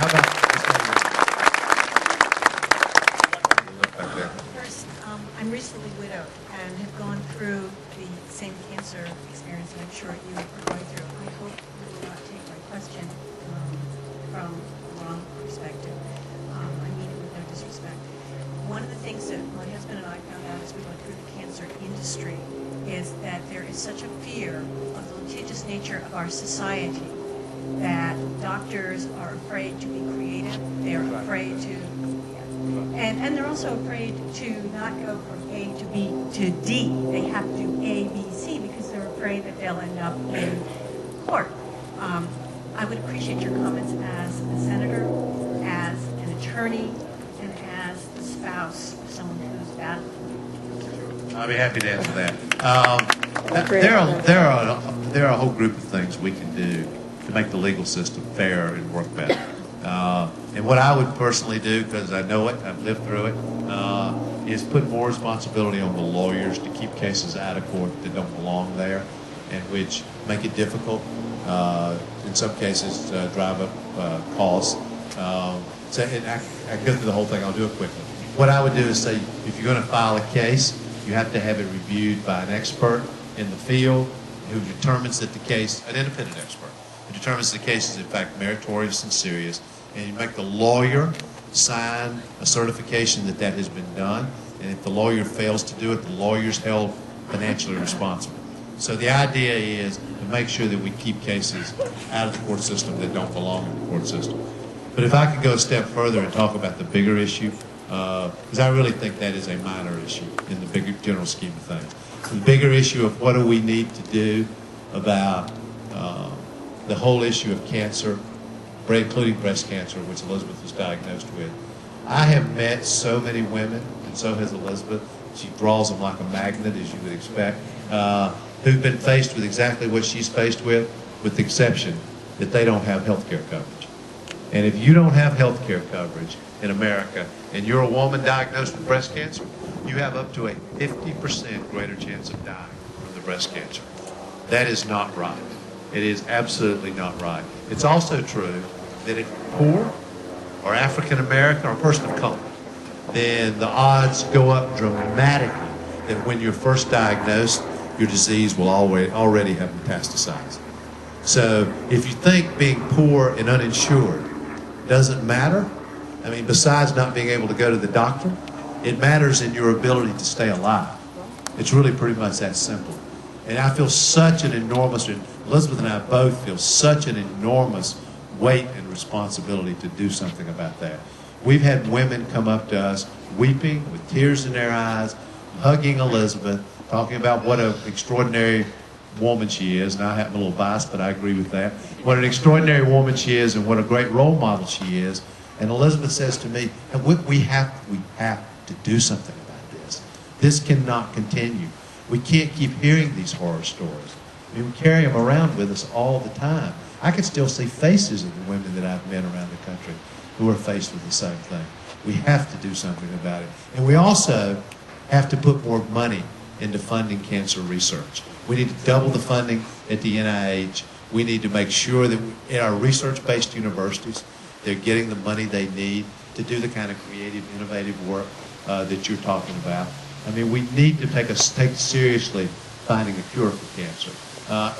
How about this lady? First, I'm recently widowed and have gone through the same cancer experience that I'm sure you are going through. I hope you will not take my question from the wrong perspective. I mean it with no disrespect. One of the things that my husband and I found out as we went through the cancer industry is that there is such a fear of the litigious nature of our society that doctors are afraid to be creative. They're afraid to and they're also afraid to not go from A to B to D. They have to do A, B, C because they're afraid that they'll end up in court. I would appreciate your comments as a senator, as an attorney, and as the spouse of someone who's battling. I'll be happy to answer that. There are a whole group of things we can do to make the legal system fair and work better. And what I would personally do, because I know it, I've lived through it, is put more responsibility on the lawyers to keep cases out of court that don't belong there, and which make it difficult. In some cases, drive up costs. So, and I go through the whole thing. I'll do it quickly. What I would do is say, if you're going to file a case, you have to have it reviewed by an expert in the field who determines that the case, an independent expert, who determines the case is in fact meritorious and serious, and you make the lawyer sign a certification that that has been done, and if the lawyer fails to do it, the lawyer's held financially responsible. So the idea is to make sure that we keep cases out of the court system that don't belong in the court system. But if I could go a step further and talk about the bigger issue, because I really think that is a minor issue in the bigger general scheme of things. The bigger issue of what do we need to do about the whole issue of cancer, including breast cancer, which Elizabeth was diagnosed with. I have met so many women, and so has Elizabeth. She draws them like a magnet, as you would expect, who've been faced with exactly what she's faced with the exception that they don't have health care coverage. And if you don't have health care coverage in America, and you're a woman diagnosed with breast cancer, you have up to a 50% greater chance of dying from the breast cancer. That is not right. It is absolutely not right. It's also true that if you're poor or African American or a person of color, then the odds go up dramatically that when you're first diagnosed, your disease will already have metastasized. So if you think being poor and uninsured doesn't matter, I mean, besides not being able to go to the doctor, it matters in your ability to stay alive. It's really pretty much that simple. And I feel such an enormous, and Elizabeth and I both feel such an enormous weight and responsibility to do something about that. We've had women come up to us weeping with tears in their eyes, hugging Elizabeth, talking about what an extraordinary woman she is. And I have a little bias, but I agree with that. What an extraordinary woman she is and what a great role model she is. And Elizabeth says to me, we have to do something about this. This cannot continue. We can't keep hearing these horror stories. I mean, we carry them around with us all the time. I can still see faces of the women that I've met around the country who are faced with the same thing. We have to do something about it. And we also have to put more money into funding cancer research. We need to double the funding at the NIH. We need to make sure that in our research-based universities, they're getting the money they need to do the kind of creative, innovative work that you're talking about. I mean, we need to take seriously finding a cure for cancer.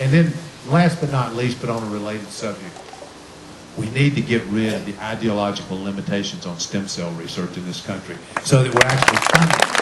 And then, last but not least, but on a related subject, we need to get rid of the ideological limitations on stem cell research in this country so that we're actually funding